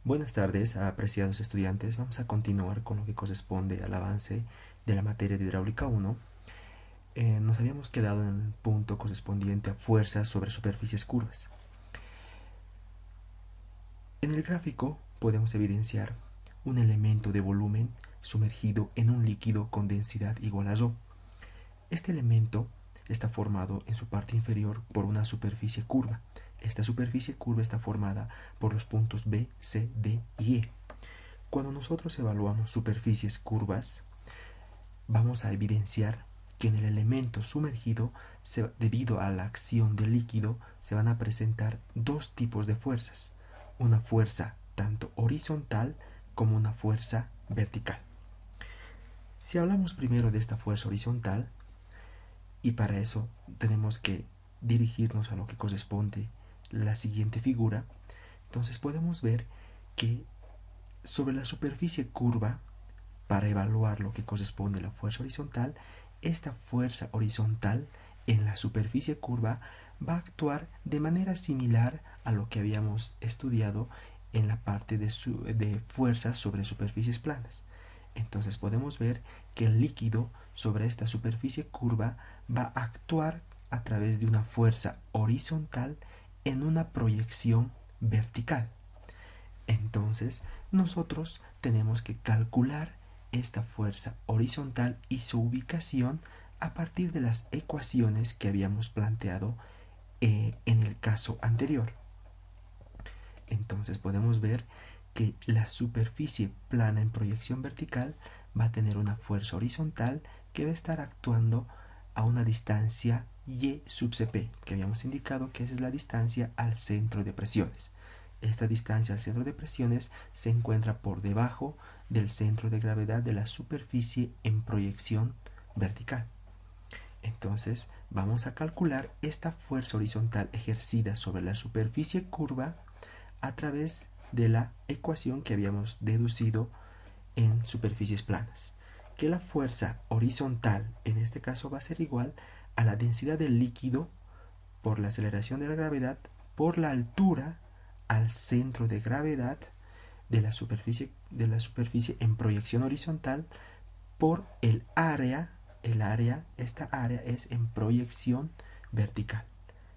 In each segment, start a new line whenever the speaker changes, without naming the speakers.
Buenas tardes, apreciados estudiantes. Vamos a continuar con lo que corresponde al avance de la materia de hidráulica 1. Nos habíamos quedado en el punto correspondiente a fuerzas sobre superficies curvas. En el gráfico podemos evidenciar un elemento de volumen sumergido en un líquido con densidad igual a ρ. Este elemento está formado en su parte inferior por una superficie curva. Esta superficie curva está formada por los puntos B, C, D y E. Cuando nosotros evaluamos superficies curvas, vamos a evidenciar que en el elemento sumergido, debido a la acción del líquido, se van a presentar dos tipos de fuerzas. Una fuerza tanto horizontal como una fuerza vertical. Si hablamos primero de esta fuerza horizontal, y para eso tenemos que dirigirnos a lo que corresponde la siguiente figura, entonces podemos ver que sobre la superficie curva, para evaluar lo que corresponde a la fuerza horizontal, esta fuerza horizontal en la superficie curva va a actuar de manera similar a lo que habíamos estudiado en la parte de fuerzas sobre superficies planas. Entonces podemos ver que el líquido sobre esta superficie curva va a actuar a través de una fuerza horizontal en una proyección vertical. Entonces nosotros tenemos que calcular esta fuerza horizontal y su ubicación a partir de las ecuaciones que habíamos planteado en el caso anterior. Entonces podemos ver que la superficie plana en proyección vertical va a tener una fuerza horizontal que va a estar actuando a una distancia y sub cp, que habíamos indicado que esa es la distancia al centro de presiones. Esta distancia al centro de presiones se encuentra por debajo del centro de gravedad de la superficie en proyección vertical. Entonces vamos a calcular esta fuerza horizontal ejercida sobre la superficie curva a través de la ecuación que habíamos deducido en superficies planas, que la fuerza horizontal en este caso va a ser igual a la densidad del líquido por la aceleración de la gravedad por la altura al centro de gravedad de la superficie en proyección horizontal por esta área es en proyección vertical.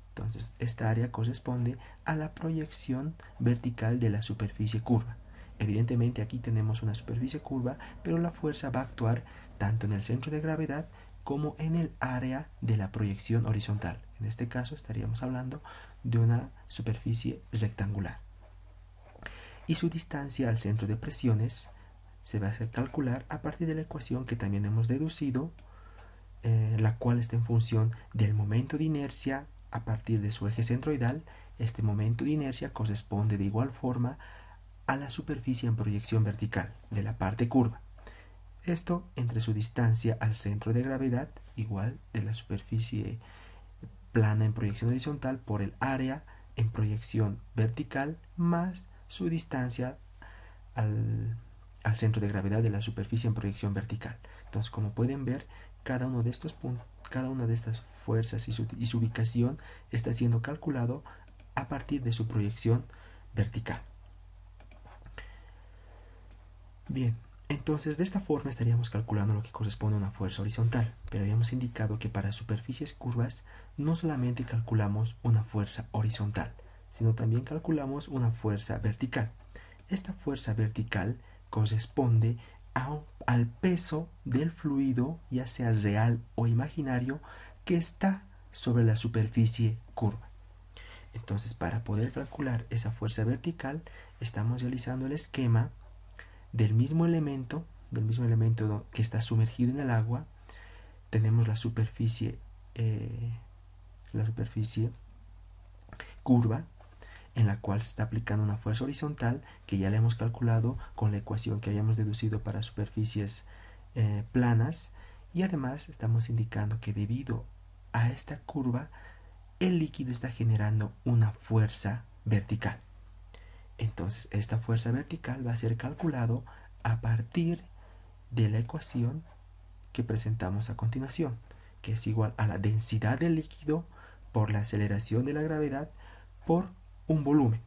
Entonces esta área corresponde a la proyección vertical de la superficie curva. Evidentemente aquí tenemos una superficie curva, pero la fuerza va a actuar tanto en el centro de gravedad como en el área de la proyección horizontal. En este caso estaríamos hablando de una superficie rectangular. Y su distancia al centro de presiones se va a hacer calcular a partir de la ecuación que también hemos deducido, la cual está en función del momento de inercia a partir de su eje centroidal. Este momento de inercia corresponde de igual forma a la superficie en proyección vertical de la parte curva. Esto entre su distancia al centro de gravedad, igual de la superficie plana en proyección horizontal, por el área en proyección vertical, más su distancia al centro de gravedad de la superficie en proyección vertical. Entonces, como pueden ver, cada uno de estos puntos, cada una de estas fuerzas y su ubicación está siendo calculado a partir de su proyección vertical. Bien, entonces de esta forma estaríamos calculando lo que corresponde a una fuerza horizontal, pero habíamos indicado que para superficies curvas no solamente calculamos una fuerza horizontal, sino también calculamos una fuerza vertical. Esta fuerza vertical corresponde al peso del fluido, ya sea real o imaginario, que está sobre la superficie curva. Entonces, para poder calcular esa fuerza vertical, estamos realizando el esquema del mismo elemento que está sumergido en el agua. Tenemos la superficie curva, en la cual se está aplicando una fuerza horizontal que ya la hemos calculado con la ecuación que habíamos deducido para superficies planas, y además estamos indicando que debido a esta curva el líquido está generando una fuerza vertical. Entonces esta fuerza vertical va a ser calculado a partir de la ecuación que presentamos a continuación, que es igual a la densidad del líquido por la aceleración de la gravedad por un volumen.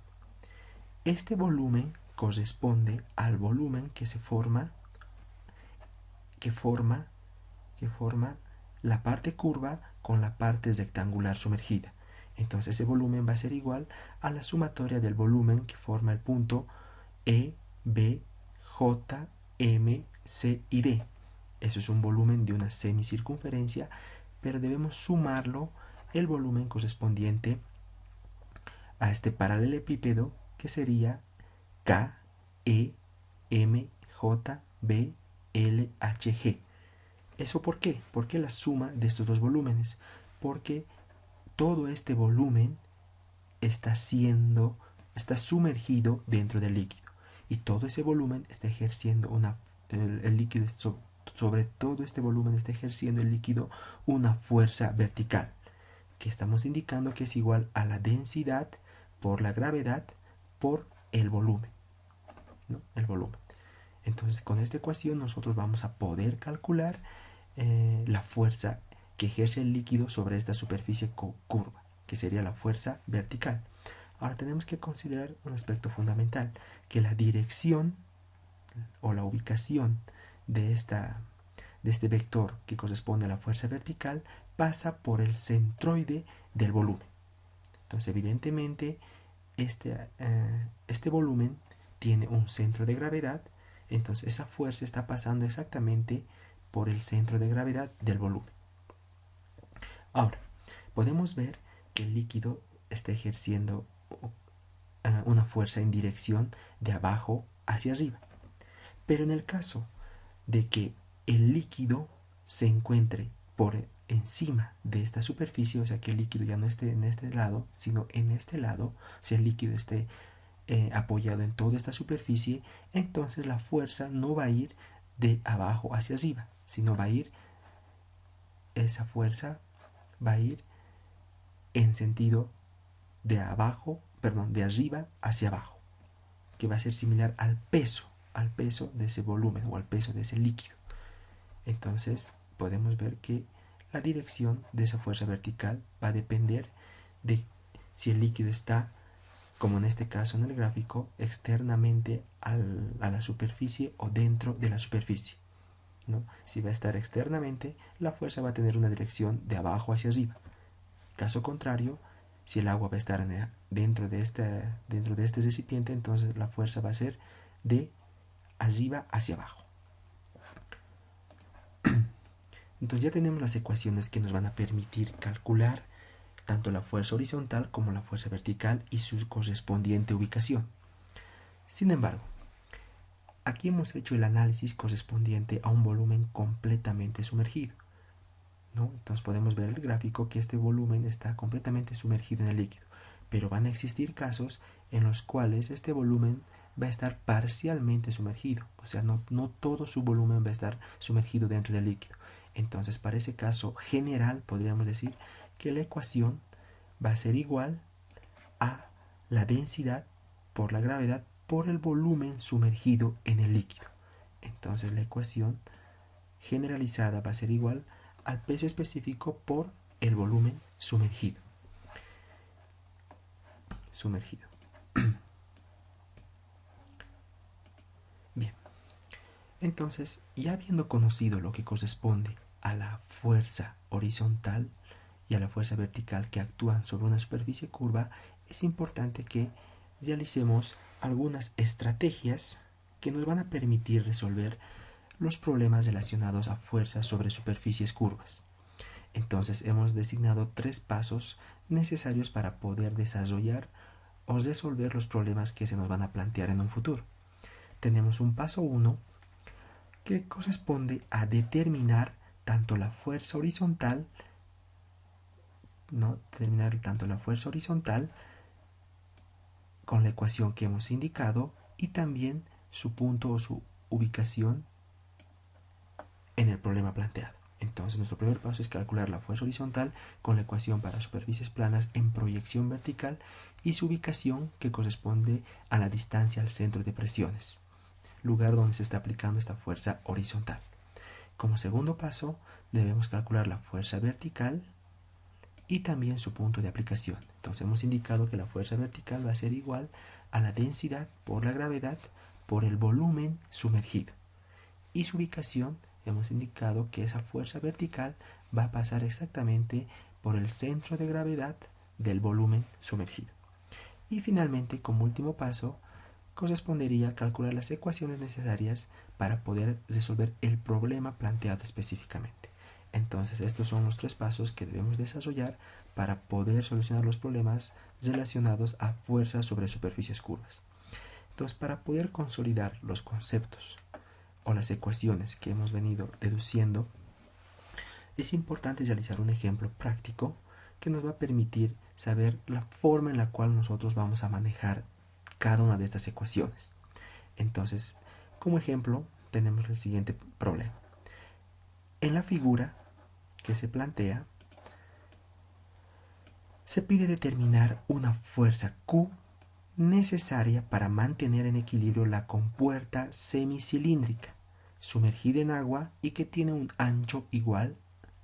Este volumen corresponde al volumen que forma la parte curva con la parte rectangular sumergida. Entonces ese volumen va a ser igual a la sumatoria del volumen que forma el punto E, B, J, M, C y D. Eso es un volumen de una semicircunferencia, pero debemos sumarlo el volumen correspondiente a este paralelepípedo, que sería K, E, M, J, B, L, H, G. ¿Eso por qué? ¿Por qué la suma de estos dos volúmenes? Porque todo este volumen está sumergido dentro del líquido, y todo ese volumen está ejerciendo el líquido sobre todo este volumen está ejerciendo el líquido una fuerza vertical, que estamos indicando que es igual a la densidad por la gravedad por el volumen, ¿no? El volumen. Entonces, con esta ecuación nosotros vamos a poder calcular la fuerza que ejerce el líquido sobre esta superficie curva, que sería la fuerza vertical. Ahora tenemos que considerar un aspecto fundamental, que la dirección o la ubicación de este vector que corresponde a la fuerza vertical pasa por el centroide del volumen. Entonces, evidentemente, este volumen tiene un centro de gravedad, entonces esa fuerza está pasando exactamente por el centro de gravedad del volumen. Ahora, podemos ver que el líquido está ejerciendo una fuerza en dirección de abajo hacia arriba. Pero en el caso de que el líquido se encuentre por encima de esta superficie, o sea que el líquido ya no esté en este lado, sino en este lado, o sea el líquido esté apoyado en toda esta superficie, entonces la fuerza no va a ir de abajo hacia arriba, sino esa fuerza va a ir en sentido de arriba hacia abajo, que va a ser similar al peso de ese volumen o al peso de ese líquido. Entonces podemos ver que la dirección de esa fuerza vertical va a depender de si el líquido está, como en este caso en el gráfico, externamente a la superficie o dentro de la superficie, ¿no? Si va a estar externamente, la fuerza va a tener una dirección de abajo hacia arriba. Caso contrario, si el agua va a estar dentro de este recipiente, entonces la fuerza va a ser de arriba hacia abajo. Entonces ya tenemos las ecuaciones que nos van a permitir calcular tanto la fuerza horizontal como la fuerza vertical y su correspondiente ubicación. Sin embargo, aquí hemos hecho el análisis correspondiente a un volumen completamente sumergido, ¿no? Entonces podemos ver el gráfico que este volumen está completamente sumergido en el líquido, pero van a existir casos en los cuales este volumen va a estar parcialmente sumergido, o sea, no todo su volumen va a estar sumergido dentro del líquido. Entonces, para ese caso general, podríamos decir que la ecuación va a ser igual a la densidad por la gravedad por el volumen sumergido en el líquido. Entonces, la ecuación generalizada va a ser igual al peso específico por el volumen sumergido. Bien, entonces, ya habiendo conocido lo que corresponde a la fuerza horizontal y a la fuerza vertical que actúan sobre una superficie curva, es importante que realicemos algunas estrategias que nos van a permitir resolver los problemas relacionados a fuerzas sobre superficies curvas. Entonces hemos designado 3 pasos necesarios para poder desarrollar o resolver los problemas que se nos van a plantear en un futuro. Tenemos un paso 1 que corresponde a determinar tanto la fuerza horizontal, con la ecuación que hemos indicado, y también su punto o su ubicación en el problema planteado. Entonces nuestro primer paso es calcular la fuerza horizontal con la ecuación para superficies planas en proyección vertical y su ubicación, que corresponde a la distancia al centro de presiones, lugar donde se está aplicando esta fuerza horizontal. Como segundo paso, debemos calcular la fuerza vertical y también su punto de aplicación. Entonces hemos indicado que la fuerza vertical va a ser igual a la densidad por la gravedad por el volumen sumergido. Y su ubicación, hemos indicado que esa fuerza vertical va a pasar exactamente por el centro de gravedad del volumen sumergido. Y finalmente, como último paso, correspondería calcular las ecuaciones necesarias para poder resolver el problema planteado específicamente. Entonces, estos son los 3 pasos que debemos desarrollar para poder solucionar los problemas relacionados a fuerzas sobre superficies curvas. Entonces, para poder consolidar los conceptos o las ecuaciones que hemos venido deduciendo, es importante realizar un ejemplo práctico que nos va a permitir saber la forma en la cual nosotros vamos a manejar cada una de estas ecuaciones. Entonces, como ejemplo, tenemos el siguiente problema. En la figura que se plantea, se pide determinar una fuerza Q necesaria para mantener en equilibrio la compuerta semicilíndrica sumergida en agua y que tiene un ancho igual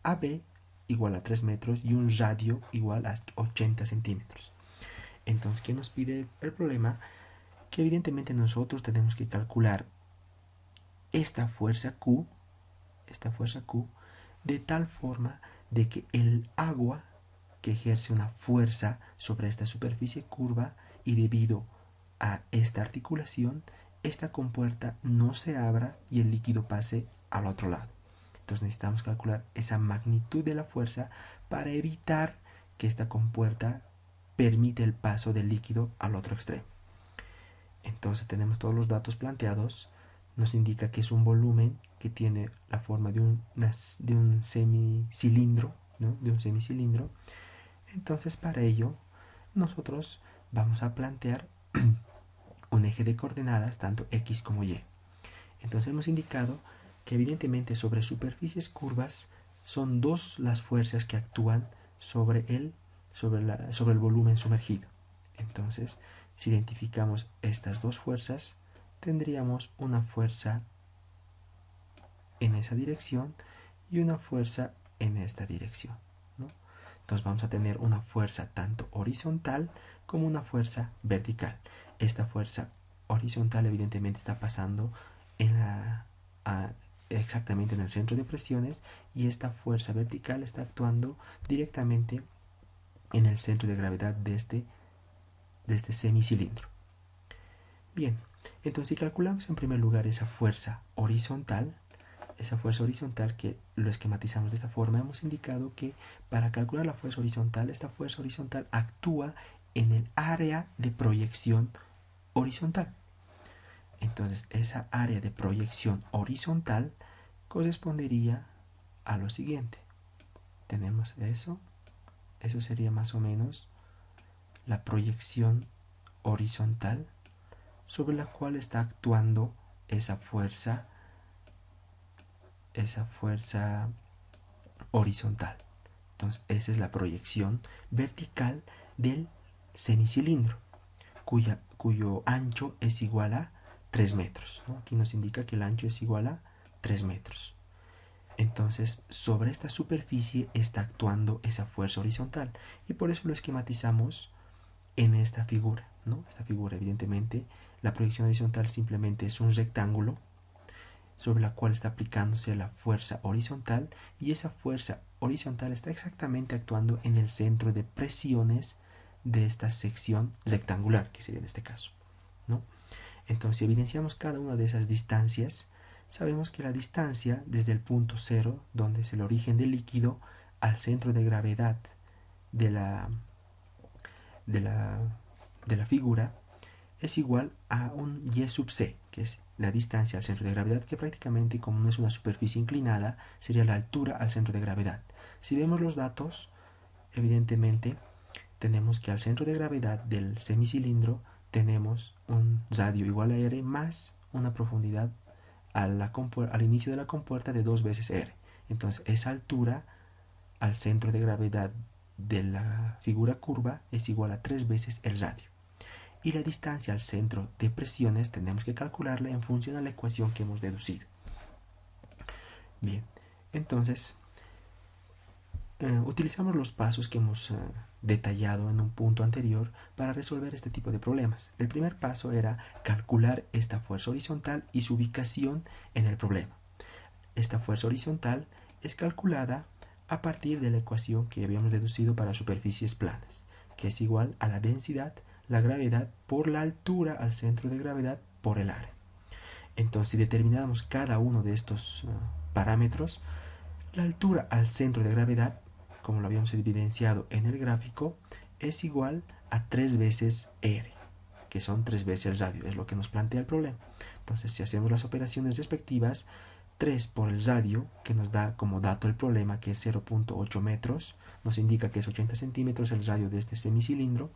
a B igual a 3 metros y un radio igual a 80 centímetros. Entonces, ¿qué nos pide el problema? Que evidentemente nosotros tenemos que calcular esta fuerza Q de tal forma de que el agua que ejerce una fuerza sobre esta superficie curva y debido a esta articulación, esta compuerta no se abra y el líquido pase al otro lado. Entonces necesitamos calcular esa magnitud de la fuerza para evitar que esta compuerta permite el paso del líquido al otro extremo. Entonces tenemos todos los datos planteados. Nos indica que es un volumen que tiene la forma de un semicilindro, ¿no? De un semicilindro. Entonces, para ello, nosotros vamos a plantear un eje de coordenadas, tanto X como Y. Entonces, hemos indicado que evidentemente sobre superficies curvas son 2 las fuerzas que actúan sobre el volumen sumergido. Entonces, si identificamos estas 2 fuerzas, tendríamos una fuerza en esa dirección y una fuerza en esta dirección, ¿no? Entonces vamos a tener una fuerza tanto horizontal como una fuerza vertical. Esta fuerza horizontal evidentemente está pasando exactamente en el centro de presiones y esta fuerza vertical está actuando directamente en el centro de gravedad de este semicilindro. Bien, entonces si calculamos en primer lugar esa fuerza horizontal que lo esquematizamos de esta forma, hemos indicado que para calcular la fuerza horizontal, esta fuerza horizontal actúa en el área de proyección horizontal. Entonces, esa área de proyección horizontal correspondería a lo siguiente. Tenemos eso sería más o menos la proyección horizontal sobre la cual está actuando esa fuerza horizontal. Entonces, esa es la proyección vertical del semicilindro, cuyo ancho es igual a 3 metros, ¿no? Aquí nos indica que el ancho es igual a 3 metros. Entonces, sobre esta superficie está actuando esa fuerza horizontal y por eso lo esquematizamos en esta figura, ¿no? Esta figura, evidentemente, la proyección horizontal simplemente es un rectángulo sobre la cual está aplicándose la fuerza horizontal y esa fuerza horizontal está exactamente actuando en el centro de presiones de esta sección rectangular, que sería en este caso, ¿no? Entonces, si evidenciamos cada una de esas distancias, sabemos que la distancia desde el punto cero, donde es el origen del líquido, al centro de gravedad de la figura, es igual a un y sub c, que es la distancia al centro de gravedad, que prácticamente, como no es una superficie inclinada, sería la altura al centro de gravedad. Si vemos los datos, evidentemente tenemos que al centro de gravedad del semicilindro tenemos un radio igual a r más una profundidad al inicio de la compuerta de 2 veces r. Entonces, esa altura al centro de gravedad de la figura curva es igual a 3 veces el radio. Y la distancia al centro de presiones tenemos que calcularla en función a la ecuación que hemos deducido. Bien, entonces Utilizamos los pasos que hemos detallado en un punto anterior para resolver este tipo de problemas. El primer paso era calcular esta fuerza horizontal y su ubicación en el problema. Esta fuerza horizontal es calculada a partir de la ecuación que habíamos deducido para superficies planas, que es igual a la densidad, la gravedad por la altura al centro de gravedad por el área. Entonces, si determinamos cada uno de estos parámetros, la altura al centro de gravedad, como lo habíamos evidenciado en el gráfico, es igual a 3 veces R, que son 3 veces el radio, es lo que nos plantea el problema. Entonces, si hacemos las operaciones respectivas, 3 por el radio, que nos da como dato el problema, que es 0.8 metros, nos indica que es 80 centímetros el radio de este semicilindro,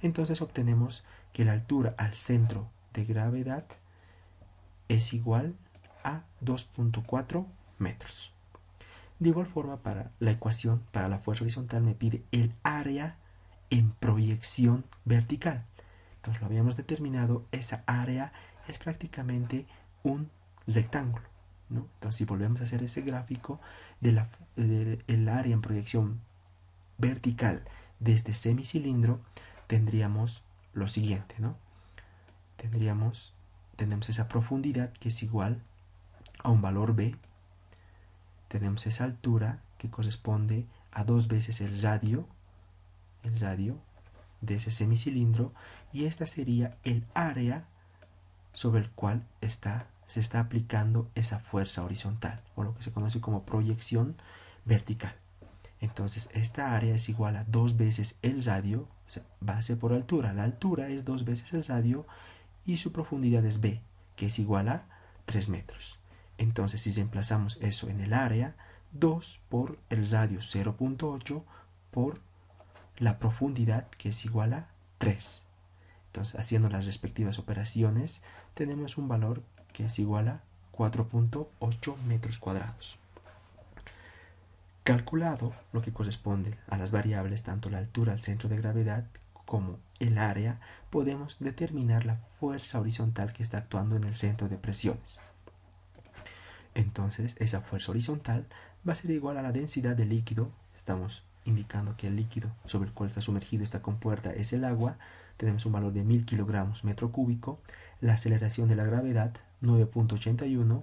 entonces obtenemos que la altura al centro de gravedad es igual a 2.4 metros. De igual forma, para la ecuación para la fuerza horizontal me pide el área en proyección vertical. Entonces lo habíamos determinado, esa área es prácticamente un rectángulo, ¿no? Entonces, si volvemos a hacer ese gráfico del área en proyección vertical de este semicilindro, tendríamos lo siguiente, ¿no? Tenemos esa profundidad que es igual a un valor B, tenemos esa altura que corresponde a 2 veces el radio de ese semicilindro, y esta sería el área sobre el cual se está aplicando esa fuerza horizontal, o lo que se conoce como proyección vertical. Entonces esta área es igual a 2 veces el radio, o sea, base por altura. La altura es 2 veces el radio y su profundidad es B, que es igual a 3 metros. Entonces, si reemplazamos eso en el área, 2 por el radio 0.8 por la profundidad, que es igual a 3. Entonces, haciendo las respectivas operaciones, tenemos un valor que es igual a 4.8 metros cuadrados. Calculado lo que corresponde a las variables, tanto la altura al centro de gravedad como el área, podemos determinar la fuerza horizontal que está actuando en el centro de presiones. Entonces, esa fuerza horizontal va a ser igual a la densidad del líquido. Estamos indicando que el líquido sobre el cual está sumergido esta compuerta es el agua. Tenemos un valor de 1000 kilogramos metro cúbico. La aceleración de la gravedad, 9.81,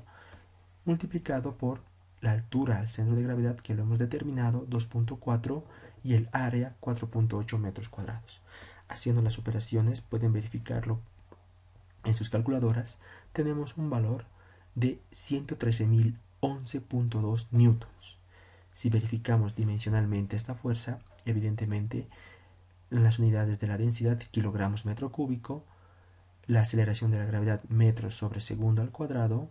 multiplicado por la altura al centro de gravedad, que lo hemos determinado, 2.4, y el área, 4.8 metros cuadrados. Haciendo las operaciones, pueden verificarlo en sus calculadoras, tenemos un valor de 113.011.2 newtons. Si verificamos dimensionalmente esta fuerza, evidentemente en las unidades de la densidad, kilogramos metro cúbico, la aceleración de la gravedad, metros sobre segundo al cuadrado,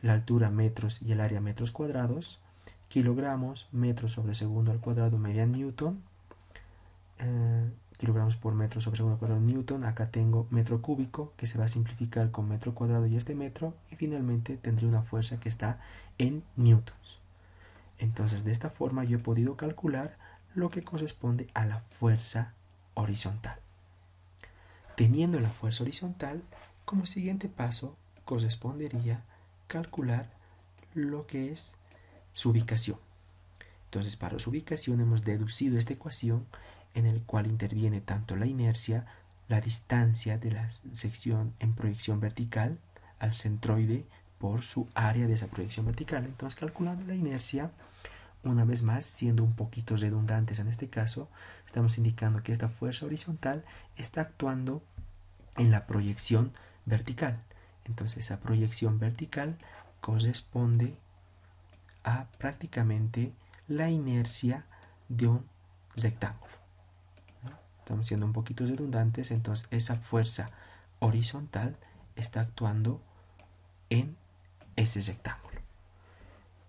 la altura, metros, y el área, metros cuadrados, kilogramos, metros sobre segundo al cuadrado, media newton, kilogramos por metro sobre segundo al cuadrado, newton. Acá tengo metro cúbico, que se va a simplificar con metro cuadrado y este metro, y finalmente tendré una fuerza que está en newtons. Entonces, de esta forma yo he podido calcular lo que corresponde a la fuerza horizontal. Teniendo la fuerza horizontal, como siguiente paso correspondería calcular lo que es su ubicación. Entonces, para su ubicación hemos deducido esta ecuación en el cual interviene tanto la inercia, la distancia de la sección en proyección vertical al centroide por su área de esa proyección vertical. Entonces, calculando la inercia, una vez más, siendo un poquito redundantes en este caso, estamos indicando que esta fuerza horizontal está actuando en la proyección vertical. Entonces, esa proyección vertical corresponde a prácticamente la inercia de un rectángulo, ¿no? Estamos siendo un poquito redundantes, entonces esa fuerza horizontal está actuando en ese rectángulo,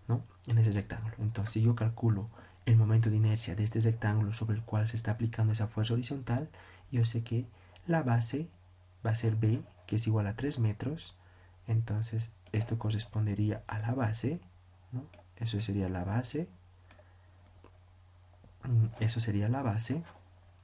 ¿no? En ese rectángulo. Entonces, si yo calculo el momento de inercia de este rectángulo sobre el cual se está aplicando esa fuerza horizontal, yo sé que la base va a ser B, que es igual a 3 metros. Entonces, esto correspondería a la base, ¿no? Eso sería la base. Eso sería la base,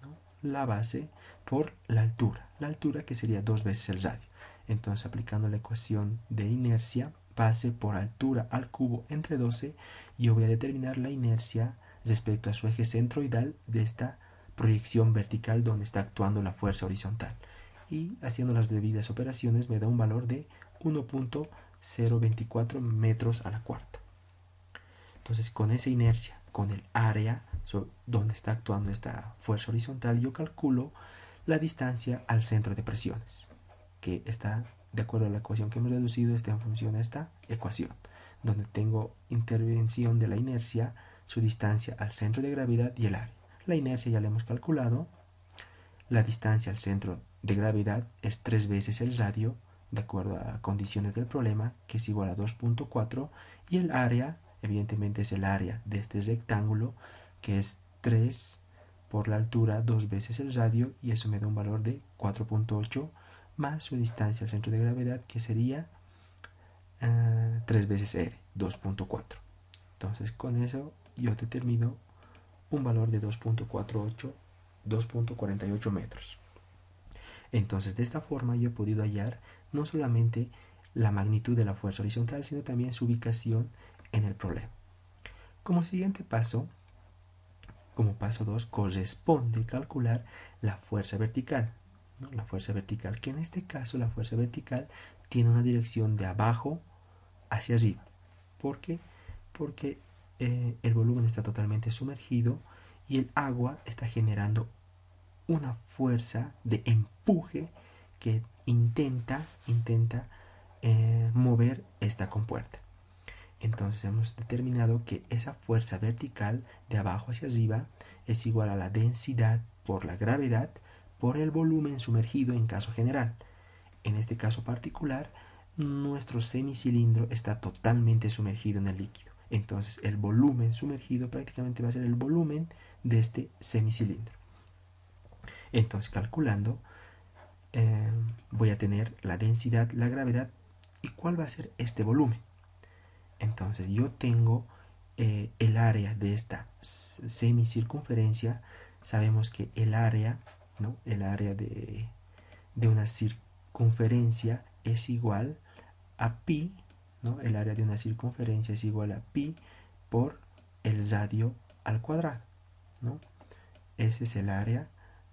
¿no? La base por la altura. La altura, que sería 2 veces el radio. Entonces, aplicando la ecuación de inercia pase por altura al cubo entre 12, yo voy a determinar la inercia respecto a su eje centroidal de esta proyección vertical donde está actuando la fuerza horizontal. Y haciendo las debidas operaciones me da un valor de 1.024 metros a la cuarta. Entonces, con esa inercia, con el área donde está actuando esta fuerza horizontal, yo calculo la distancia al centro de presiones, que está, de acuerdo a la ecuación que hemos deducido, está en función a esta ecuación, donde tengo intervención de la inercia, su distancia al centro de gravedad y el área. La inercia ya la hemos calculado, la distancia al centro de gravedad es 3 veces el radio, de acuerdo a condiciones del problema, que es igual a 2.4, y el área, evidentemente es el área de este rectángulo, que es 3 por la altura, 2 veces el radio, y eso me da un valor de 4.8, más su distancia al centro de gravedad, que sería 3 veces r, 2.4. Entonces con eso yo determino un valor de 2.48 metros. Entonces de esta forma yo he podido hallar no solamente la magnitud de la fuerza horizontal, sino también su ubicación en el problema. Como siguiente paso, como paso 2, corresponde calcular la fuerza vertical, ¿no? La fuerza vertical, que en este caso la fuerza vertical tiene una dirección de abajo hacia arriba. ¿Por qué? Porque el volumen está totalmente sumergido y el agua está generando una fuerza de empuje que intenta mover esta compuerta. Entonces hemos determinado que esa fuerza vertical de abajo hacia arriba es igual a la densidad por la gravedad por el volumen sumergido en caso general. En este caso particular, nuestro semicilindro está totalmente sumergido en el líquido. Entonces el volumen sumergido prácticamente va a ser el volumen de este semicilindro. Entonces calculando voy a tener la densidad, la gravedad y cuál va a ser este volumen. Entonces yo tengo el área de esta semicircunferencia. Sabemos que el área, ¿no? El área de una circunferencia es igual a pi, ¿no? El área de una circunferencia es igual a pi por el radio al cuadrado, ¿no? Ese es el área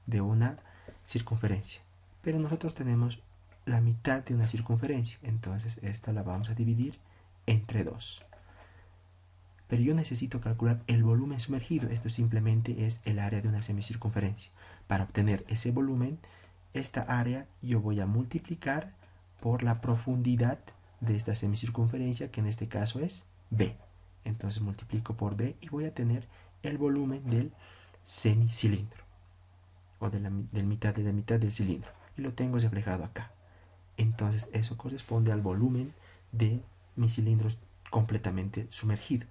de una circunferencia. Pero nosotros tenemos la mitad de una circunferencia, entonces esta la vamos a dividir entre 2. Pero yo necesito calcular el volumen sumergido. Esto simplemente es el área de una semicircunferencia. Para obtener ese volumen, esta área yo voy a multiplicar por la profundidad de esta semicircunferencia, que en este caso es B. Entonces multiplico por B y voy a tener el volumen del semicilindro, o de la mitad del cilindro. Y lo tengo reflejado acá. Entonces eso corresponde al volumen de mi cilindro completamente sumergido.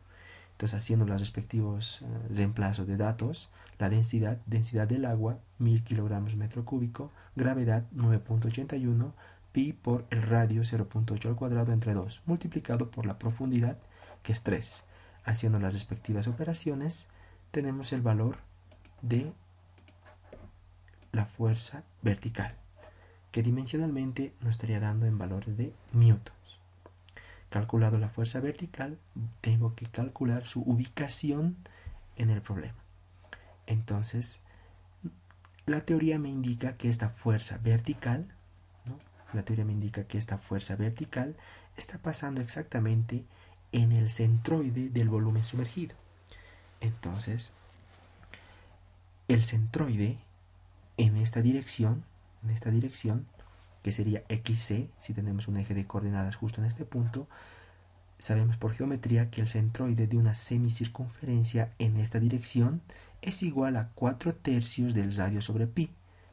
Entonces, haciendo los respectivos reemplazos de datos, la densidad del agua, 1000 kilogramos metro cúbico, gravedad 9.81, pi por el radio 0.8 al cuadrado entre 2, multiplicado por la profundidad, que es 3. Haciendo las respectivas operaciones, tenemos el valor de la fuerza vertical, que dimensionalmente nos estaría dando en valores de newtons. Calculado la fuerza vertical, tengo que calcular su ubicación en el problema. Entonces, la teoría me indica que esta fuerza vertical, ¿no? La teoría me indica que esta fuerza vertical está pasando exactamente en el centroide del volumen sumergido. Entonces, el centroide en esta dirección, que sería XC, si tenemos un eje de coordenadas justo en este punto, sabemos por geometría que el centroide de una semicircunferencia en esta dirección es igual a 4/3 del radio sobre pi.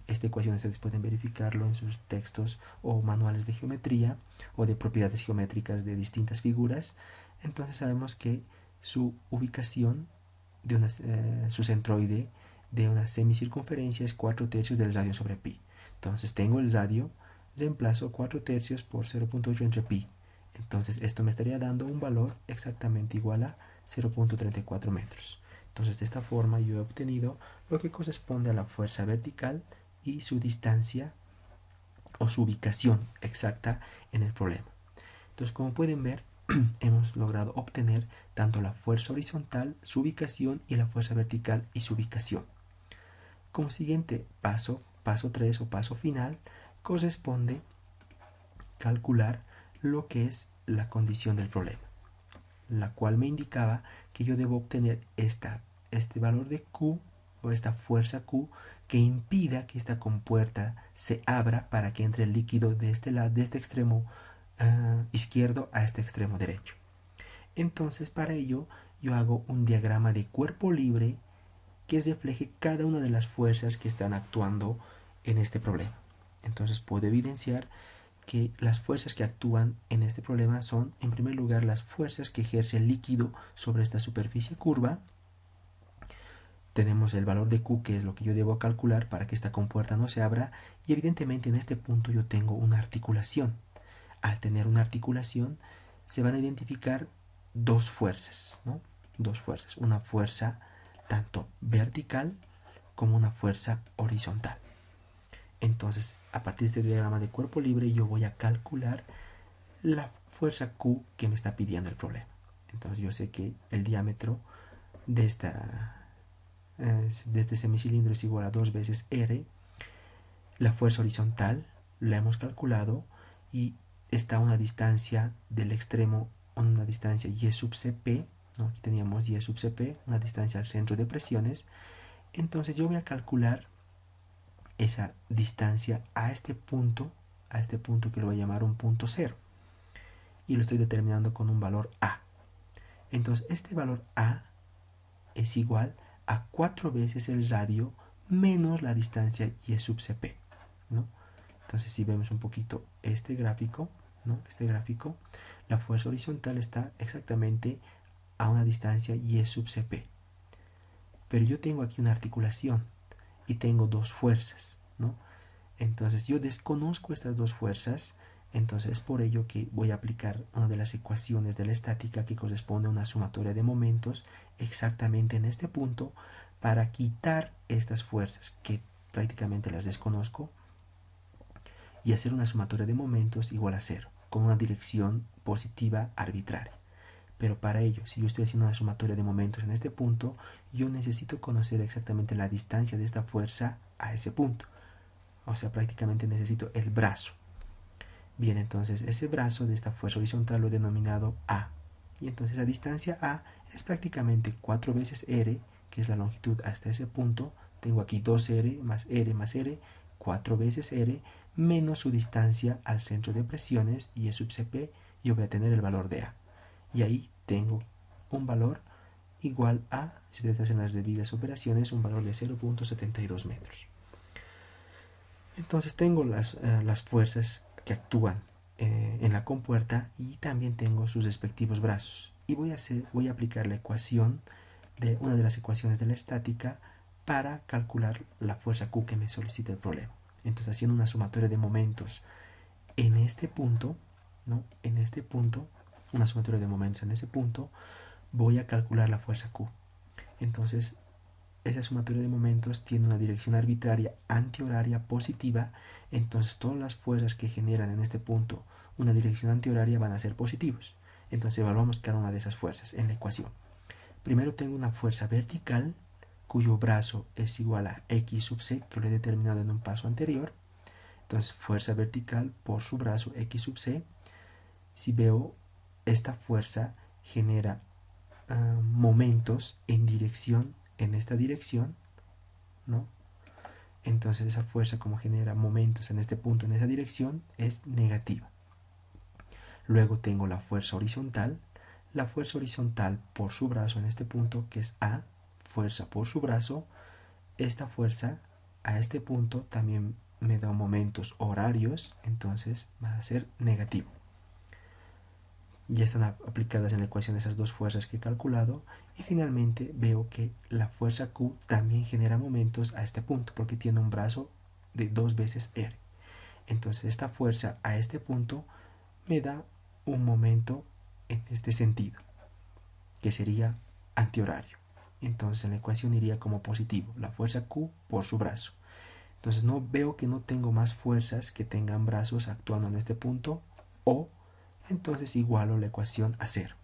Esta ecuación ustedes pueden verificarlo en sus textos o manuales de geometría o de propiedades geométricas de distintas figuras. Entonces sabemos que su ubicación de su centroide de una semicircunferencia es 4/3 del radio sobre pi. Entonces tengo el radio, reemplazo 4/3 por 0.8 entre pi. Entonces esto me estaría dando un valor exactamente igual a 0.34 metros. Entonces de esta forma yo he obtenido lo que corresponde a la fuerza vertical y su distancia o su ubicación exacta en el problema. Entonces, como pueden ver, hemos logrado obtener tanto la fuerza horizontal, su ubicación, y la fuerza vertical y su ubicación. Como siguiente paso, paso 3 o paso final, corresponde calcular lo que es la condición del problema, la cual me indicaba que yo debo obtener este valor de Q, o esta fuerza Q, que impida que esta compuerta se abra para que entre el líquido de este lado, de este extremo izquierdo a este extremo derecho. Entonces, para ello yo hago un diagrama de cuerpo libre que refleje cada una de las fuerzas que están actuando en este problema. Entonces puedo evidenciar que las fuerzas que actúan en este problema son, en primer lugar, las fuerzas que ejerce el líquido sobre esta superficie curva. Tenemos el valor de Q, que es lo que yo debo calcular para que esta compuerta no se abra, y evidentemente en este punto yo tengo una articulación. Al tener una articulación se van a identificar dos fuerzas, ¿no? Dos fuerzas, una fuerza tanto vertical como una fuerza horizontal. Entonces, a partir de este diagrama de cuerpo libre, yo voy a calcular la fuerza Q que me está pidiendo el problema. Entonces, yo sé que el diámetro de, de este semicilindro es igual a 2 veces R. La fuerza horizontal la hemos calculado y está a una distancia del extremo, una distancia Y sub Cp, ¿no? Aquí teníamos Y sub Cp, una distancia al centro de presiones. Entonces yo voy a calcular esa distancia a este punto que lo voy a llamar un punto cero, y lo estoy determinando con un valor A. Entonces este valor A es igual a 4 veces el radio menos la distancia Y sub Cp, ¿no? Entonces si vemos un poquito este gráfico, ¿no? Este gráfico, la fuerza horizontal está exactamente a una distancia Y sub Cp. Pero yo tengo aquí una articulación y tengo dos fuerzas, ¿no? Entonces yo desconozco estas dos fuerzas, entonces es por ello que voy a aplicar una de las ecuaciones de la estática que corresponde a una sumatoria de momentos exactamente en este punto, para quitar estas fuerzas que prácticamente las desconozco y hacer una sumatoria de momentos igual a cero, con una dirección positiva arbitraria. Pero para ello, si yo estoy haciendo una sumatoria de momentos en este punto, yo necesito conocer exactamente la distancia de esta fuerza a ese punto. O sea, prácticamente necesito el brazo. Bien, entonces ese brazo de esta fuerza horizontal lo he denominado A. Y entonces la distancia A es prácticamente 4 veces R, que es la longitud hasta ese punto. Tengo aquí 2R más R más R, 4 veces R, menos su distancia al centro de presiones, y es sub Cp, y yo voy a tener el valor de A. Y ahí tengo un valor igual a, si ustedes hacen las debidas operaciones, un valor de 0.72 metros. Entonces tengo las fuerzas que actúan en la compuerta, y también tengo sus respectivos brazos. Y voy a aplicar la ecuación de una de las ecuaciones de la estática para calcular la fuerza Q que me solicita el problema. Entonces, haciendo una sumatoria de momentos en este punto, ¿no? En este punto, una sumatoria de momentos en ese punto, voy a calcular la fuerza Q. Entonces, esa sumatoria de momentos tiene una dirección arbitraria antihoraria positiva, entonces todas las fuerzas que generan en este punto una dirección antihoraria van a ser positivos. Entonces evaluamos cada una de esas fuerzas en la ecuación. Primero tengo una fuerza vertical cuyo brazo es igual a X sub C, que lo he determinado en un paso anterior. Entonces fuerza vertical por su brazo X sub C. Si veo, esta fuerza genera momentos en esta dirección, ¿no? Entonces esa fuerza, como genera momentos en este punto, en esa dirección, es negativa. Luego tengo la fuerza horizontal. La fuerza horizontal por su brazo en este punto, que es A, fuerza por su brazo. Esta fuerza a este punto también me da momentos horarios, entonces va a ser negativo. Ya están aplicadas en la ecuación esas dos fuerzas que he calculado, y finalmente veo que la fuerza Q también genera momentos a este punto porque tiene un brazo de 2 veces R. Entonces esta fuerza a este punto me da un momento en este sentido, que sería antihorario. Entonces en la ecuación iría como positivo la fuerza Q por su brazo. Entonces veo que no tengo más fuerzas que tengan brazos actuando en este punto, o entonces igualo la ecuación a 0.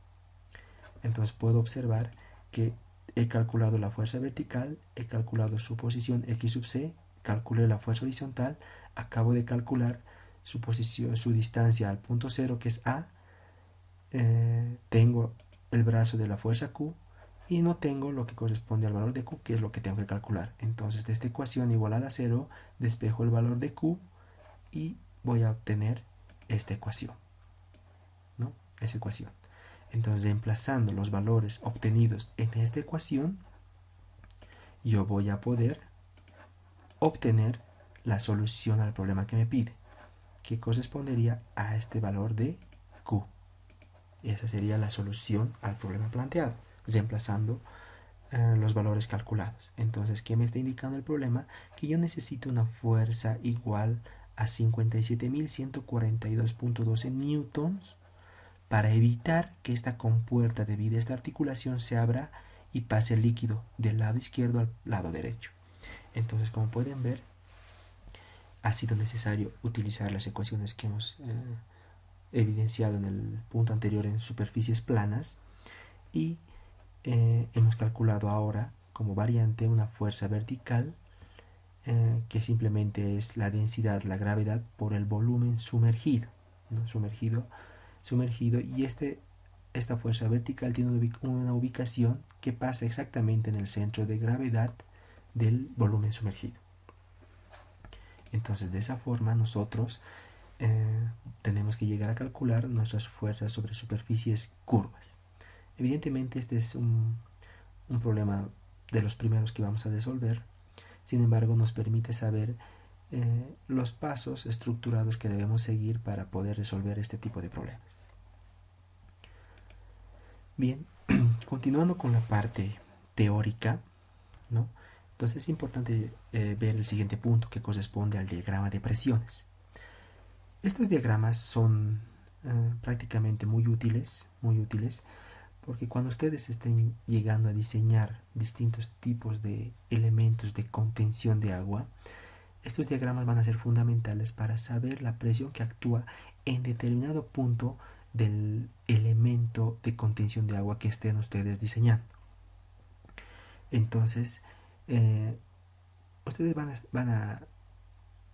Entonces puedo observar que he calculado la fuerza vertical, he calculado su posición x sub c, calculé la fuerza horizontal, acabo de calcular su posición, su distancia al punto 0, que es A, tengo el brazo de la fuerza Q y no tengo lo que corresponde al valor de Q, que es lo que tengo que calcular. Entonces de esta ecuación igualada a 0 despejo el valor de Q y voy a obtener esta ecuación, ¿no? Esa ecuación. Entonces, reemplazando los valores obtenidos en esta ecuación, yo voy a poder obtener la solución al problema que me pide, que correspondería a este valor de Q. Esa sería la solución al problema planteado, reemplazando los valores calculados. Entonces, ¿qué me está indicando el problema? Que yo necesito una fuerza igual a 57.142.12 newtons para evitar que esta compuerta debido a esta articulación se abra y pase el líquido del lado izquierdo al lado derecho. Entonces, como pueden ver, ha sido necesario utilizar las ecuaciones que hemos evidenciado en el punto anterior en superficies planas y hemos calculado ahora como variante una fuerza vertical que simplemente es la densidad, la gravedad por el volumen sumergido, ¿no? sumergido y esta fuerza vertical tiene una ubicación que pasa exactamente en el centro de gravedad del volumen sumergido. Entonces, de esa forma nosotros tenemos que llegar a calcular nuestras fuerzas sobre superficies curvas. Evidentemente este es un problema de los primeros que vamos a resolver. Sin embargo, nos permite saber los pasos estructurados que debemos seguir para poder resolver este tipo de problemas. Bien, continuando con la parte teórica, ¿no? Entonces es importante ver el siguiente punto que corresponde al diagrama de presiones. Estos diagramas son prácticamente muy útiles, porque cuando ustedes estén llegando a diseñar distintos tipos de elementos de contención de agua, estos diagramas van a ser fundamentales para saber la presión que actúa en determinado punto del elemento de contención de agua que estén ustedes diseñando. Entonces, ustedes van a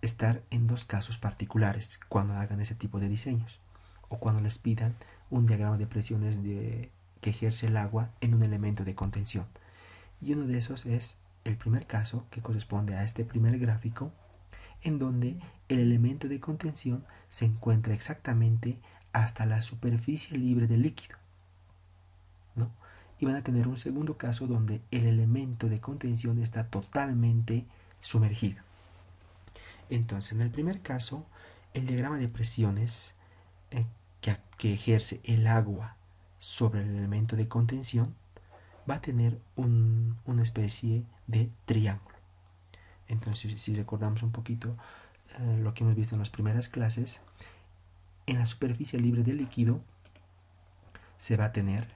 estar en dos casos particulares cuando hagan ese tipo de diseños o cuando les pidan un diagrama de presiones que ejerce el agua en un elemento de contención. Y uno de esos es el primer caso, que corresponde a este primer gráfico, en donde el elemento de contención se encuentra exactamente hasta la superficie libre del líquido, ¿no? Y van a tener un segundo caso donde el elemento de contención está totalmente sumergido. Entonces, en el primer caso, el diagrama de presiones que ejerce el agua sobre el elemento de contención va a tener una especie de triángulo. Entonces, si recordamos un poquito lo que hemos visto en las primeras clases, en la superficie libre del líquido se va a tener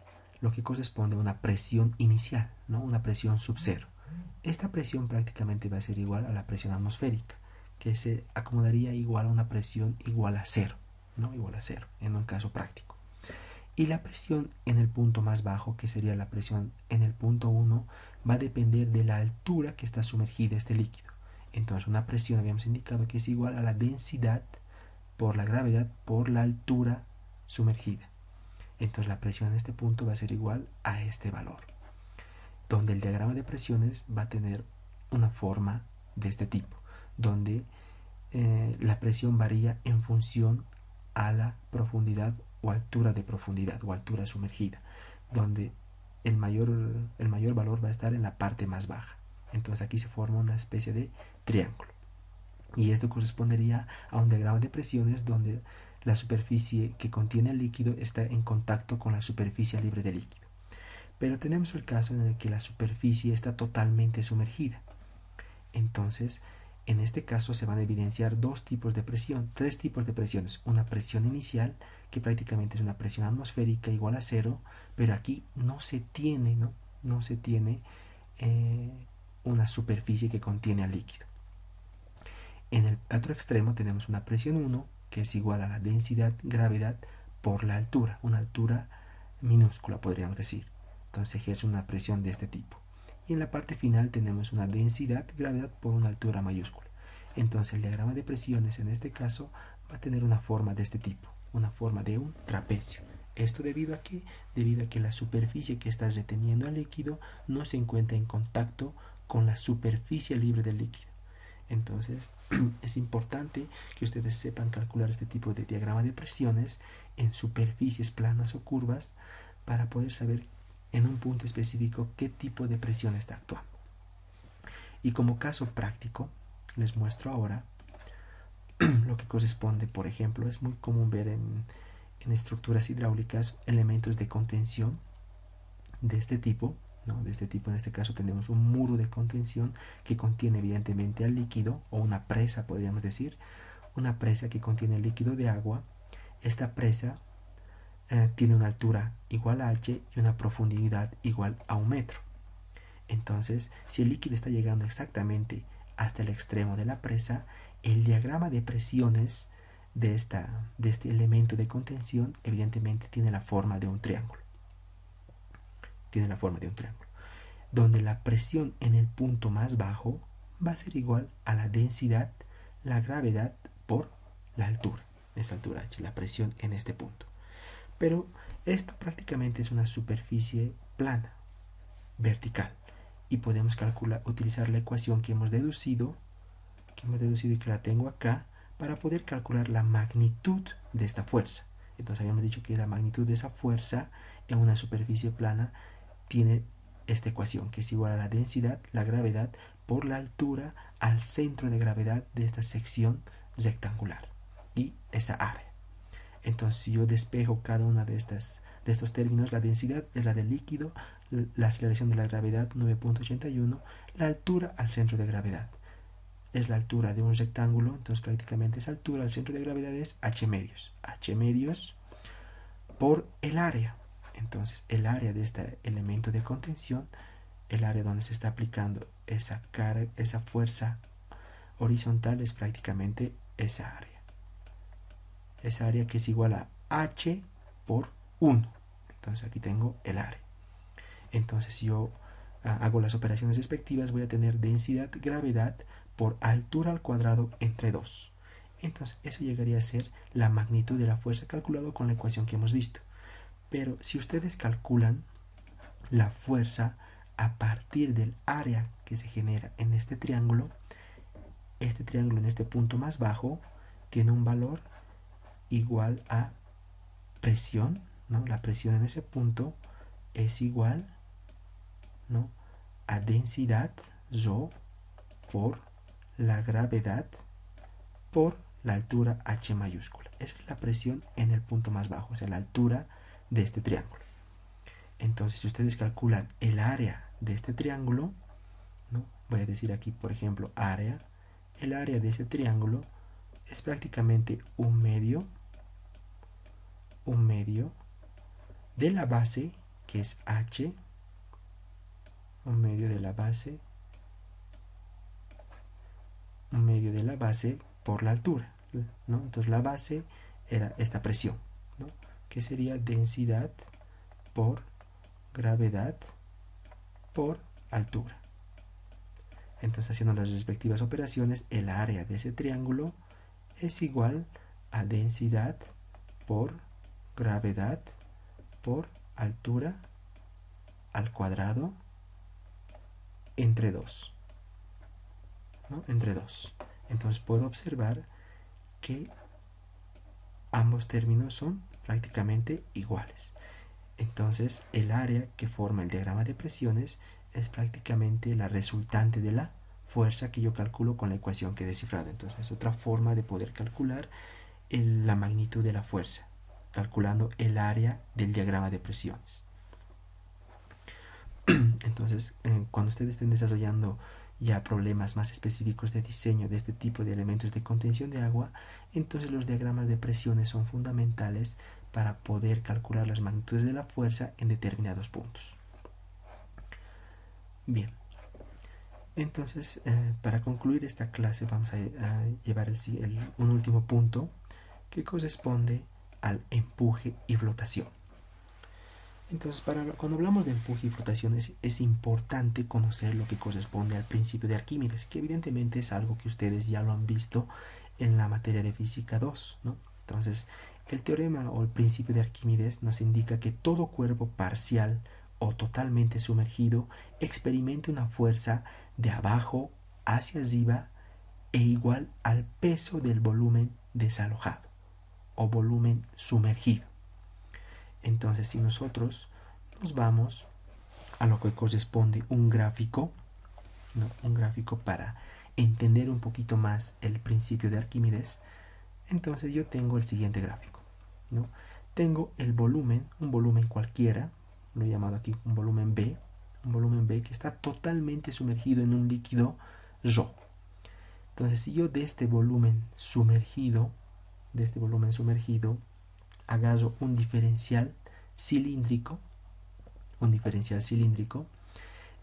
lo que corresponde a una presión inicial, ¿no? Una presión sub cero. Esta presión prácticamente va a ser igual a la presión atmosférica, que se acomodaría igual a una presión igual a cero, ¿no? Igual a cero, en un caso práctico. Y la presión en el punto más bajo, que sería la presión en el punto 1, va a depender de la altura que está sumergida este líquido. Entonces, una presión habíamos indicado que es igual a la densidad por la gravedad por la altura sumergida. Entonces, la presión en este punto va a ser igual a este valor, donde el diagrama de presiones va a tener una forma de este tipo, donde la presión varía en función a la profundidad o altura de profundidad o altura sumergida, donde el mayor valor va a estar en la parte más baja. Entonces aquí se forma una especie de triángulo. Y esto correspondería a un diagrama de presiones donde la superficie que contiene el líquido está en contacto con la superficie libre de líquido. Pero tenemos el caso en el que la superficie está totalmente sumergida. Entonces, en este caso se van a evidenciar tres tipos de presiones. Una presión inicial, que prácticamente es una presión atmosférica igual a cero, pero aquí no se tiene una superficie que contiene al líquido. En el otro extremo tenemos una presión 1, que es igual a la densidad gravedad por la altura, una altura minúscula podríamos decir. Entonces ejerce una presión de este tipo. Y en la parte final tenemos una densidad, gravedad por una altura mayúscula. Entonces el diagrama de presiones en este caso va a tener una forma de este tipo, una forma de un trapecio. ¿Esto debido a qué? Debido a que la superficie que está reteniendo el líquido no se encuentra en contacto con la superficie libre del líquido. Entonces es importante que ustedes sepan calcular este tipo de diagrama de presiones en superficies planas o curvas para poder saber en un punto específico qué tipo de presión está actuando. Y como caso práctico, les muestro ahora lo que corresponde, por ejemplo, es muy común ver en estructuras hidráulicas elementos de contención de este tipo, ¿no? De este tipo, en este caso tenemos un muro de contención que contiene evidentemente al líquido, o una presa podríamos decir, una presa que contiene el líquido de agua. Esta presa tiene una altura igual a h y una profundidad igual a 1 metro. Entonces, si el líquido está llegando exactamente hasta el extremo de la presa, el diagrama de presiones de este elemento de contención evidentemente tiene la forma de un triángulo. Tiene la forma de un triángulo, donde la presión en el punto más bajo va a ser igual a la densidad, la gravedad por la altura, esa altura h, la presión en este punto. Pero esto prácticamente es una superficie plana, vertical, y podemos utilizar la ecuación que hemos deducido y que la tengo acá para poder calcular la magnitud de esta fuerza. Entonces habíamos dicho que la magnitud de esa fuerza en una superficie plana tiene esta ecuación, que es igual a la densidad, la gravedad, por la altura al centro de gravedad de esta sección rectangular y esa área. Entonces, si yo despejo cada una de estos términos, la densidad es la del líquido, la aceleración de la gravedad 9.81, la altura al centro de gravedad es la altura de un rectángulo, entonces prácticamente esa altura al centro de gravedad es h medios por el área. Entonces el área de este elemento de contención, el área donde se está aplicando esa fuerza horizontal, es prácticamente esa área que es igual a h por 1. Entonces aquí tengo el área. Entonces si yo hago las operaciones respectivas, voy a tener densidad, gravedad por altura al cuadrado entre 2. Entonces eso llegaría a ser la magnitud de la fuerza calculado con la ecuación que hemos visto. Pero si ustedes calculan la fuerza a partir del área que se genera en este triángulo en este punto más bajo tiene un valor igual a presión, ¿no? La presión en ese punto es igual, ¿no?, a densidad ρ por la gravedad por la altura h mayúscula. Esa es la presión en el punto más bajo, o sea, la altura de este triángulo. Entonces, si ustedes calculan el área de este triángulo, ¿no?, voy a decir aquí, por ejemplo, área, el área de ese triángulo es prácticamente un medio de la base, que es h, un medio de la base por la altura, ¿no? Entonces la base era esta presión, ¿no?, que sería densidad por gravedad por altura. Entonces, haciendo las respectivas operaciones, el área de ese triángulo es igual a densidad por gravedad por altura al cuadrado entre 2, ¿no?, entre 2. Entonces puedo observar que ambos términos son prácticamente iguales. Entonces el área que forma el diagrama de presiones es prácticamente la resultante de la fuerza que yo calculo con la ecuación que he descifrado. Entonces es otra forma de poder calcular la magnitud de la fuerza, calculando el área del diagrama de presiones. Entonces, cuando ustedes estén desarrollando ya problemas más específicos de diseño de este tipo de elementos de contención de agua, entonces los diagramas de presiones son fundamentales para poder calcular las magnitudes de la fuerza en determinados puntos. Bien, entonces para concluir esta clase vamos a llevar un último punto que corresponde al empuje y flotación. Entonces, cuando hablamos de empuje y flotación es importante conocer lo que corresponde al principio de Arquímedes, que evidentemente es algo que ustedes ya lo han visto en la materia de física 2, ¿no? Entonces, el teorema o el principio de Arquímedes nos indica que todo cuerpo parcial o totalmente sumergido experimenta una fuerza de abajo hacia arriba e igual al peso del volumen desalojado o volumen sumergido. Entonces, si nosotros nos vamos a lo que corresponde un gráfico, ¿no? Un gráfico para entender un poquito más el principio de Arquímedes, entonces yo tengo el siguiente gráfico, ¿no? Tengo el volumen, un volumen cualquiera, lo he llamado aquí un volumen B que está totalmente sumergido en un líquido ρ. Entonces, si yo de este volumen sumergido, agarro un diferencial cilíndrico,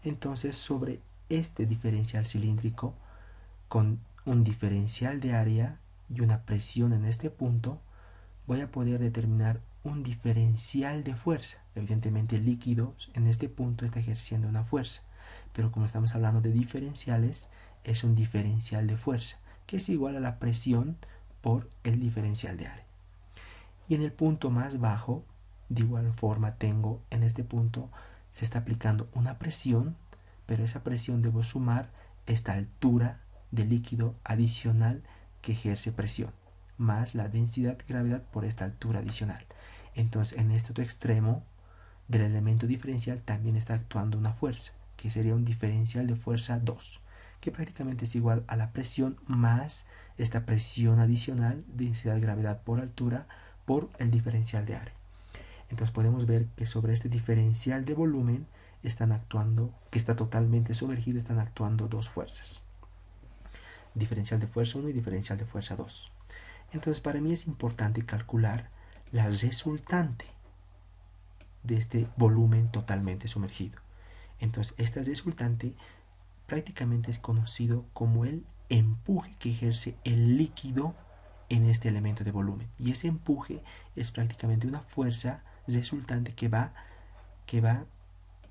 entonces sobre este diferencial cilíndrico, con un diferencial de área y una presión en este punto, voy a poder determinar un diferencial de fuerza. Evidentemente el líquido en este punto está ejerciendo una fuerza, pero como estamos hablando de diferenciales, es un diferencial de fuerza, que es igual a la presión por el diferencial de área. Y en el punto más bajo, de igual forma tengo, en este punto se está aplicando una presión, pero esa presión debo sumar esta altura del líquido adicional que ejerce presión, más la densidad gravedad por esta altura adicional. Entonces, en este otro extremo del elemento diferencial también está actuando una fuerza, que sería un diferencial de fuerza 2, que prácticamente es igual a la presión más esta presión adicional, densidad gravedad por altura, por el diferencial de área. Entonces podemos ver que sobre este diferencial de volumen están actuando, que está totalmente sumergido, están actuando dos fuerzas. Diferencial de fuerza 1 y diferencial de fuerza 2. Entonces para mí es importante calcular la resultante de este volumen totalmente sumergido. Entonces esta resultante prácticamente es conocido como el empuje que ejerce el líquido en este elemento de volumen. Y ese empuje es prácticamente una fuerza resultante que va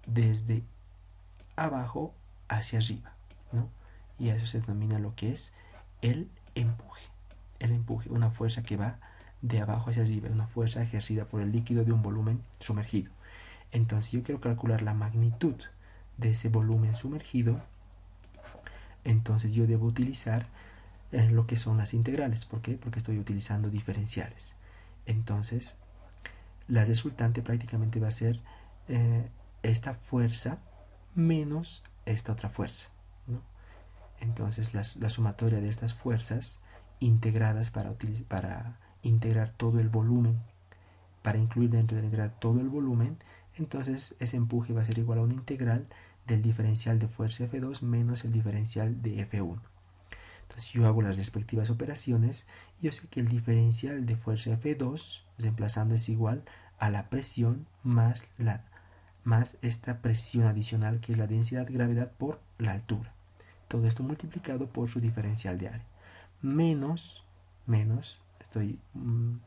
desde abajo hacia arriba, ¿no? Y a eso se denomina lo que es el empuje. El empuje, una fuerza que va de abajo hacia arriba, una fuerza ejercida por el líquido de un volumen sumergido. Entonces, yo quiero calcular la magnitud de ese volumen sumergido, entonces yo debo utilizar lo que son las integrales. ¿Por qué? Porque estoy utilizando diferenciales. Entonces, la resultante prácticamente va a ser esta fuerza menos esta otra fuerza, ¿no? Entonces, la sumatoria de estas fuerzas integradas para integrar todo el volumen, para incluir dentro de la integral todo el volumen, entonces ese empuje va a ser igual a una integral del diferencial de fuerza F2 menos el diferencial de F1. Entonces yo hago las respectivas operaciones y yo sé que el diferencial de fuerza F2 reemplazando es igual a la presión más esta presión adicional que es la densidad gravedad por la altura. Todo esto multiplicado por su diferencial de área. Menos, estoy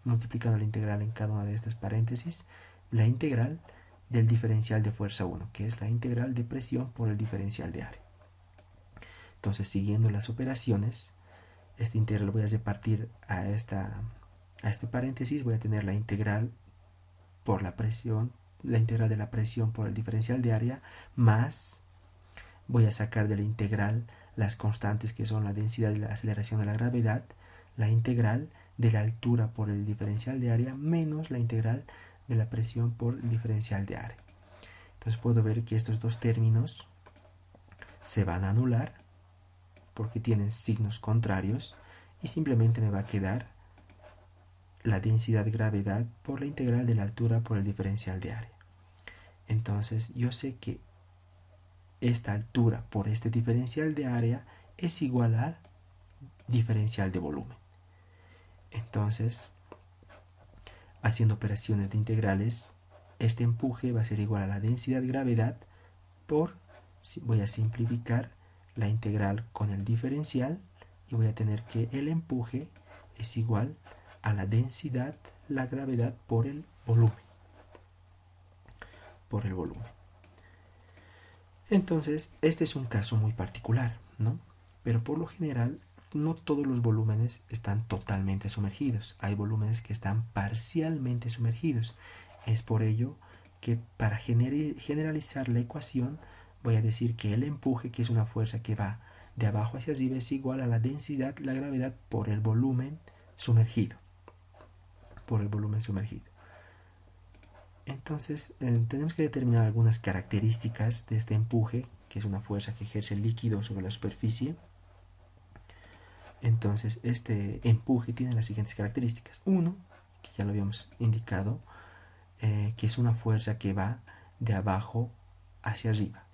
multiplicando la integral en cada una de estas paréntesis, la integral del diferencial de fuerza 1, que es la integral de presión por el diferencial de área. Entonces, siguiendo las operaciones, esta integral lo voy a repartir a este paréntesis, voy a tener la integral por la presión, la integral de la presión por el diferencial de área, más voy a sacar de la integral las constantes que son la densidad y la aceleración de la gravedad, la integral de la altura por el diferencial de área, menos la integral de la presión por el diferencial de área. Entonces puedo ver que estos dos términos se van a anular porque tienen signos contrarios y simplemente me va a quedar la densidad gravedad por la integral de la altura por el diferencial de área. Entonces yo sé que esta altura por este diferencial de área es igual al diferencial de volumen. Entonces, haciendo operaciones de integrales, este empuje va a ser igual a la densidad gravedad por, voy a simplificar la integral con el diferencial y voy a tener que el empuje es igual a la densidad, la gravedad por el volumen. Entonces, este es un caso muy particular, ¿no? Pero por lo general, no todos los volúmenes están totalmente sumergidos. Hay volúmenes que están parcialmente sumergidos. Es por ello que para generalizar la ecuación, voy a decir que el empuje, que es una fuerza que va de abajo hacia arriba, es igual a la densidad, la gravedad, por el volumen sumergido. Entonces, tenemos que determinar algunas características de este empuje, que es una fuerza que ejerce el líquido sobre la superficie. Entonces, este empuje tiene las siguientes características. Uno, que ya lo habíamos indicado, que es una fuerza que va de abajo hacia arriba,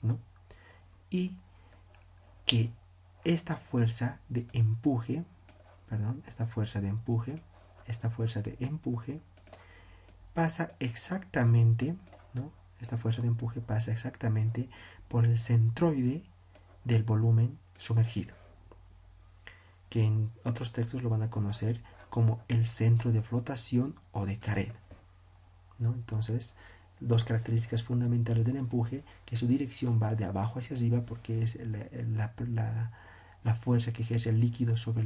¿no? Y que esta fuerza de empuje, pasa exactamente, ¿no? Esta fuerza de empuje pasa exactamente por el centroide del volumen sumergido, que en otros textos lo van a conocer como el centro de flotación o de carena, ¿no? Entonces, dos características fundamentales del empuje, que su dirección va de abajo hacia arriba porque es la fuerza que ejerce el líquido sobre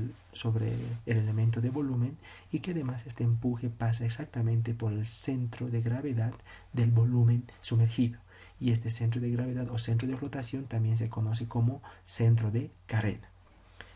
el elemento de volumen, y que además este empuje pasa exactamente por el centro de gravedad del volumen sumergido. Y este centro de gravedad o centro de flotación también se conoce como centro de carena.